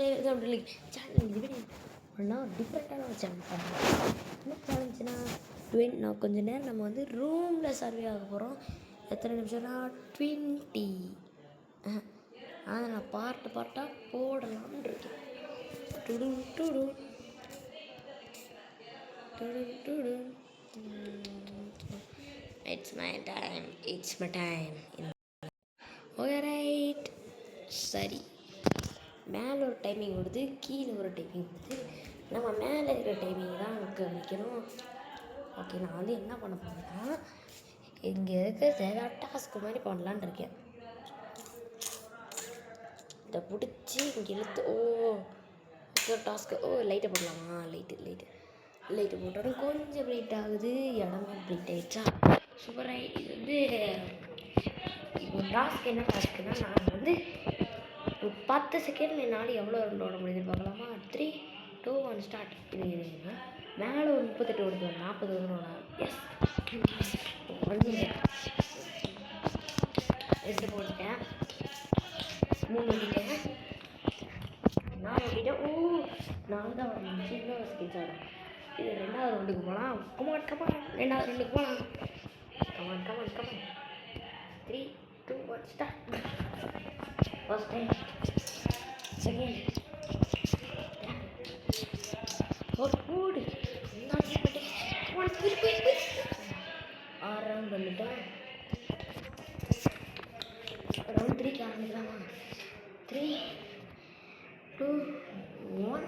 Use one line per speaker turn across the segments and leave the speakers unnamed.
Challenge இது ஆனால் டிஃப்ரெண்ட்டான ஒரு சேலஞ்ச் பண்ணுறேன். என்ன சேலஞ்சுனா நான் கொஞ்சம் நேரம் நம்ம வந்து ரூமில் சர்வே ஆக போகிறோம். எத்தனை நிமிஷம்னா 20. அதை நான் பார்ட்டாக போடலாம்னு இருக்கேன். It's my time. Okay right. சரி, மேலே ஒரு டைமிங் வருது, கீழே ஒரு டைமிங் வருது. நம்ம மேலே இருக்கிற டைமிங் தான் கவனிக்கணும். ஓகே, நான் வந்து என்ன பண்ண போகிறேன்னா இங்கே இருக்கிற டாஸ்க்கு மாதிரி பண்ணலான்னு இருக்கேன். இதை பிடிச்சி இங்கே இழுத்து டாஸ்க்கு லைட்டை போடலாமா? லைட்டு போட்டோன்னா கொஞ்சம் பிரைட் ஆகுது. இடமே பிரைட் ஆகிடுச்சா? சூப்பராக. இது வந்து டாஸ்க் என்ன டாஸ்க்குன்னா, நான் வந்து ஒரு 10 செகண்ட் என்னால் எவ்வளோ ரவுண்ட் ஓட முடியுதுன்னு பார்க்கலாமா? 3, 2, 1 ஸ்டார்ட். இது மேலே ஒரு 38 ஓடுது, 40 ஓட. எஸ், எடுத்து போட்டுட்டேன். 3 ஓடிட்டேன், 4 ஓடிட்டேன். நான் தான் சின்ன ஸ்கில்ஸ் ஆடும். இது 2வது ரவுண்டுக்கு போகலாம். கமான் 2வது ரவுண்டுக்கு போகலாம். Come on 3, 2, 1 start. First time, second, ஓடு. கமான், போய் 6 ரவுண்ட் வந்துட்டோம். ரவுண்ட் 3க்கு ஆரம்பிக்கலாமா? 3, 2, 1.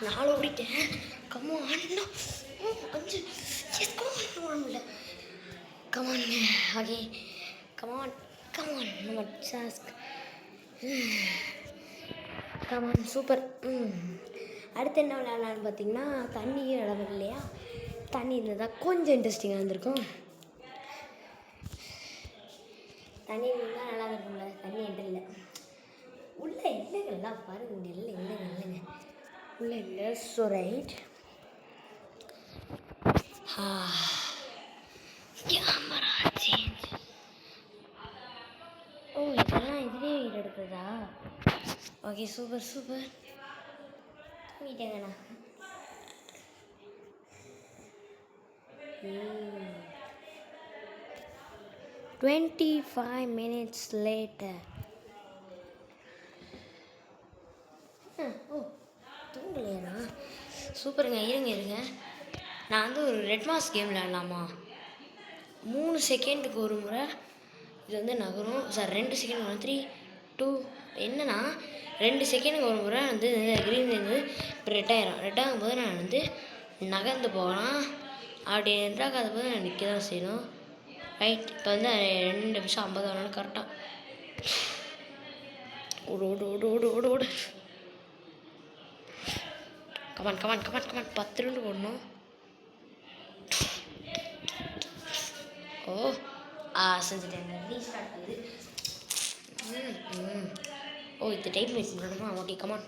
நாலு ஓடிட்டேன். கமான் 5. முடியல. கமான். ஓகே, கமான் நம்ம டாஸ்க். Come on, super. அடுத்து என்ன விளையாடலான்னு பார்த்தீங்கன்னா, தண்ணியும் இடம் இல்லையா? தண்ணி இருந்தால் கொஞ்சம் இன்ட்ரெஸ்டிங்காக இருந்திருக்கும். தண்ணி இருந்தால் நல்லா இருக்கும்ல. தண்ணி என்கிட்ட இல்லை. உள்ள இல்லைங்கள்லாம் பாருங்க. இல்லைங்க உள்ள இல்லை. So right. Camera change. இதெல்லாம் இதுலேயே வீடு எடுக்கிறதா? Okay, super. தூங்கிட்டேங்கண்ணா. 25 minutes later. தூங்கலையாண்ணா? சூப்பருங்க. இருங்க, நான் வந்து ஒரு ரெட் மாஸ் கேம் விளையாடலாமா? 3 செகண்டுக்கு ஒரு முறை இது வந்து நகரும். 2 செகண்ட் 1, 3, 2. என்னன்னா 2 செகண்டுக்கு ஒரு முறை வந்து க்ரீன் வந்து இப்போ ரெட் ஆகும்போது நான் வந்து நகர்ந்து போகலாம். அப்படி எதிராகாத போது நான் நிற்க தான் செய்யணும். ரைட். இப்போ வந்து 2 நிமிஷம் 50 ஆனாலும் கரெக்டாக ஓடு. கமான் 10 ரவுண்டு ஓடணும். செஞ்சுட்டேன். ரீஸ்டார்ட் ஆகுது. இந்த டைம் மிஷின் நடக்குமா? ஓகே, கமான்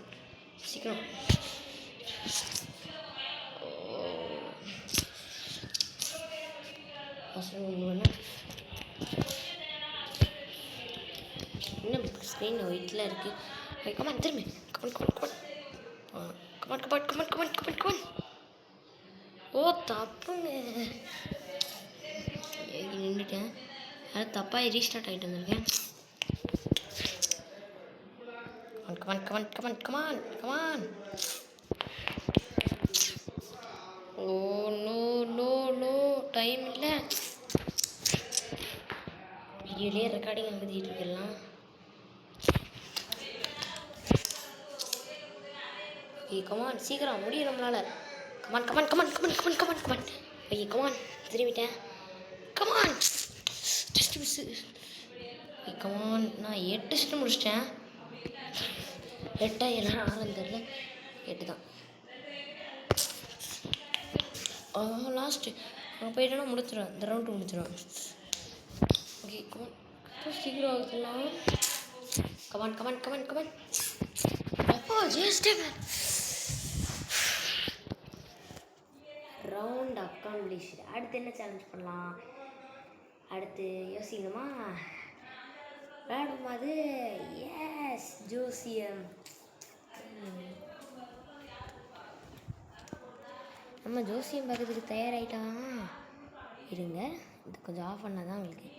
சீக்கிரம். என்ன ஸ்க்ரீன் ஒயிட்டில் இருக்குது? கமான் திரும்பி. கமான். தப்புங்க. நின்றுட்டேன். அது தப்பாக ரீஸ்டார்ட் ஆகிட்டு வந்திருக்கேன். கமான். நோ டைம் இல்லை. வீடியோலேயே ரெக்கார்டிங் எழுதிட்டு இருக்கலாம். கமான் சீக்கிரம் முடியும் நம்மளால. கமான். ஓகே, கமான் திரும்பிட்டேன். கமான். Just miss. கமான், நான் 8 செட் முடிச்சிட்டேன். 8 என்ன 6 தெரியல. 8 தான். லாஸ்ட்டு அங்கே போயிட்டோன்னா முடிச்சிடுவேன். இந்த ரவுண்டு முடிச்சிடுவேன். ஓகே, கமான் சீக்கிரம் ஆகுதுலாம். கமான். ஜெயிச்சிட்டேங்க. Round accomplished. அடுத்து என்ன சேலஞ்ச் பண்ணலாம்? அடுத்து யோசிக்கணுமா? விளையாடும்போது எஸ் ஜோசியம். நம்ம ஜோசியம் பார்க்கறதுக்கு தயாராகிட்டான். இருங்க, இது கொஞ்சம் ஆஃப் பண்ணால் தான் உங்களுக்கு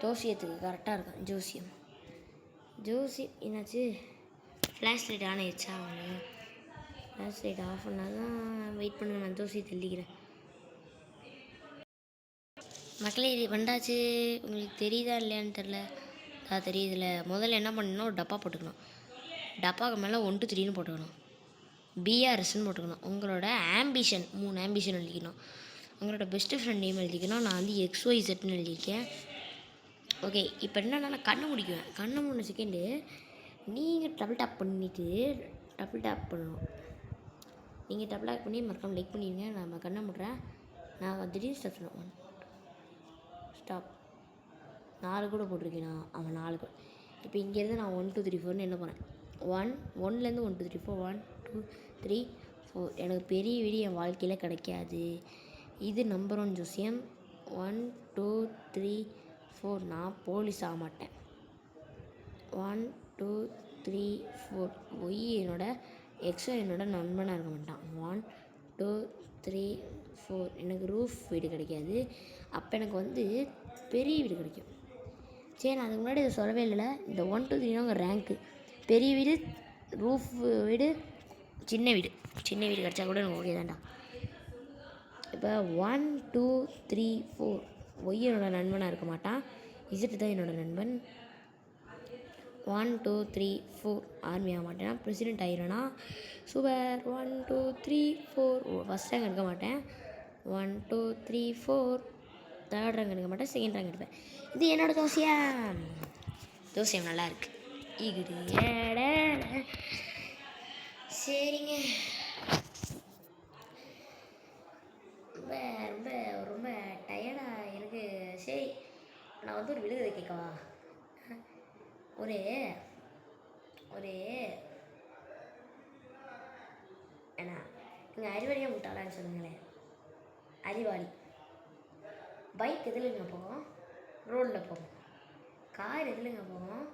ஜோசியத்துக்கு கரெக்டாக இருக்கும். ஜோசியம் என்னாச்சு? ஃப்ளாஷ் லைட் ஆன் ஆயிடுச்சா? அவனு ஃப்ளாஷ் லைட் ஆஃப் பண்ணால் தான். வெயிட் பண்ணுங்க, நான் ஜோசியத்தை எழுதிக்கிறேன். மக்களே இது வந்தாச்சு. உங்களுக்கு தெரியுதா இல்லையான்னு தெரில. தெரியுதுல. முதல்ல என்ன பண்ணணும், ஒரு டப்பா போட்டுக்கணும். டப்பாவுக்கு மேலே 1 2 3ன்னு போட்டுக்கணும். பிஆர்எஸ்ன்னு போட்டுக்கணும். உங்களோட ஆம்பிஷன் 3 ஆம்பிஷன் எழுதிக்கணும். உங்களோட பெஸ்ட்டு ஃப்ரெண்ட் நேம் எழுதிக்கணும். நான் வந்து XYZன்னு எழுதியிருக்கேன். ஓகே, இப்போ என்னென்னா நான் கண்ணை முடிக்குவேன். கண்ணை 3 செகண்டு நீங்கள் டபுள் டேப் பண்ணிவிட்டு டபுள் டேப் பண்ணணும். நீங்கள் டபுள் டேப் பண்ணி மறக்காமல் லைக் பண்ணிடுங்க. நான் கண்ணை முடுறேன். நான் திடீர்னு ஸ்டாப் பண்ணுவேன். ஸ்டாப் 4 கூட போட்டிருக்கேண்ணா. அவன் 4 கூட. இப்போ இங்கேருந்து நான் 1 2 3 4ன்னு என்ன போகிறேன். 1லேருந்து 1 2 3 4 1 2 3 4. எனக்கு பெரிய வீடு என் வாழ்க்கையில் கிடைக்காது. இது நம்பர் 1 ஜோசியம். 1 2 3 4. நான் போலீஸ் ஆக மாட்டேன். 1 2 3 4. ஒய் என்னோட எக்ஸோ என்னோட நண்பனாக இருக்க மாட்டான். 1 2 3 4. எனக்கு ரூஃப் வீடு கிடைக்காது. அப்போ எனக்கு வந்து பெரிய வீடு கிடைக்கும். சரி, நான் அதுக்கு முன்னாடி இதை சொல்லவே இல்லை. இந்த 1 2 3 உங்கள் ரேங்க்கு. பெரிய வீடு, ரூஃப் வீடு, சின்ன வீடு கிடச்சா கூட எனக்கு ஓகே தான்டா. இப்போ 1 2 3 4. ஒய் என்னோட நண்பனாக இருக்க மாட்டான். இசட்டு தான் என்னோட நண்பன். 1 2 3 4. ஆர்மி ஆக மாட்டேன். பிரசிடென்ட் ஆயிடுவேனா? சூப்பர். 1 2 3 4. ஃபஸ்ட் ரேங்க் எடுக்க மாட்டேன். 1 2 3 4. தேர்ட் ரேங்க் எடுக்க மாட்டேன். செகண்ட் ரேங்க் எடுப்பேன். இது என்னோடய ஜோசியம் நல்லா இருக்குது. சரிங்க. ரொம்ப டயர்டாக இருக்குது. சரி, நான் வந்து ஒரு விழுகதை கேட்கவா? ஒரு என்ன நீங்கள் அறிவாளியாக முட்டாளான்னு சொல்லுங்களேன். அறிவாளி. பைக் எதுலங்க போகும்? ரோடில் போகும். கார் எதுலங்க போகும்?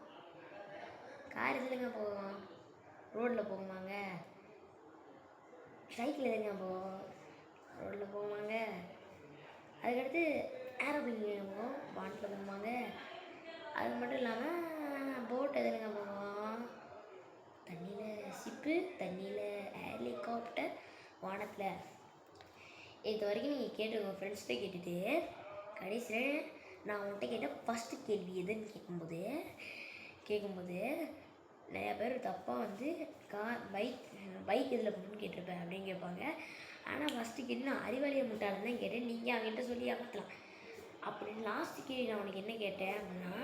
ரோடில் போகுமாங்க. சைக்கிள் எதுங்க போகும்? ரோடில் போகுமாங்க. அதுக்கடுத்து ஏரோப்ளேன் போகும், வானத்தில் போகுமாங்க. அது மட்டும் இல்லாமல் போட் எதுலங்க போகும்? தண்ணியில் ஷிப்பு, தண்ணியில் ஹெலிகாப்டர், வானத்தில். இது வரைக்கும் நீங்கள் கேட்டுக்கோ. ஃப்ரெண்ட்ஸ்கிட்ட கேட்டுட்டு கடைசியில் நான் உன்கிட்ட கேட்ட ஃபஸ்ட்டு கேள்வி எதுன்னு கேட்கும்போது நிறையா பேர் தப்பாக வந்து பைக் எதில் போகணுன்னு கேட்டிருப்பேன் அப்படின்னு கேட்பாங்க. ஆனால் ஃபஸ்ட்டு கேள்வி நான் அறிவாளியை முட்டாளன்னு தான் கேட்டேன். நீங்கள் அவங்ககிட்ட சொல்லி ஏமாற்றலாம். அப்படின்னு லாஸ்ட்டு கேள்வி நான் உனக்கு என்ன கேட்டேன் அப்படின்னா,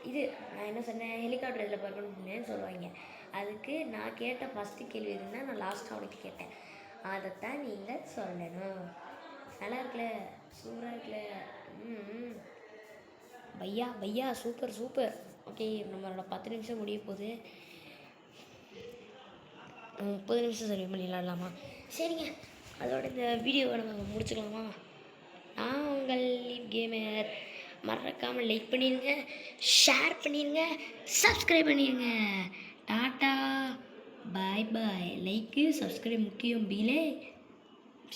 இது நான் என்ன சொன்னேன், ஹெலிகாப்டர் இதில் பார்க்கணுன்னு சொல்லுவாங்க. அதுக்கு நான் கேட்ட ஃபஸ்ட்டு கேள்வி எதுன்னா நான் லாஸ்ட்டாக உனக்கு கேட்டேன். அதைத்தான் நீங்கள் சொல்லணும். நல்லா இருக்குல்ல? சூப்பராக இருக்குல்ல? பையா சூப்பர். ஓகே, நம்மளோட 10 நிமிஷம் முடிய போகுது. 30 நிமிஷம் சரி பண்ணி விளாடலாமா? சரிங்க, அதோட இந்த வீடியோவை நம்ம முடிச்சுக்கலாமா? நான் உங்கள் கேமர். மறக்காமல் லைக் பண்ணிடுங்க, ஷேர் பண்ணிடுங்க, சப்ஸ்கிரைப் பண்ணிடுங்க. டாட்டா, பாய். லைக்கு சப்ஸ்கிரைப் முக்கியம் பீலே,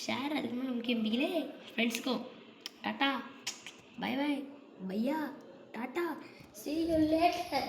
ஷேர் அதுக்கு மேலே முக்கியம் பீலே. ஃப்ரெண்ட்ஸுக்கும் tata, bye. Bhaiya tata, see you later.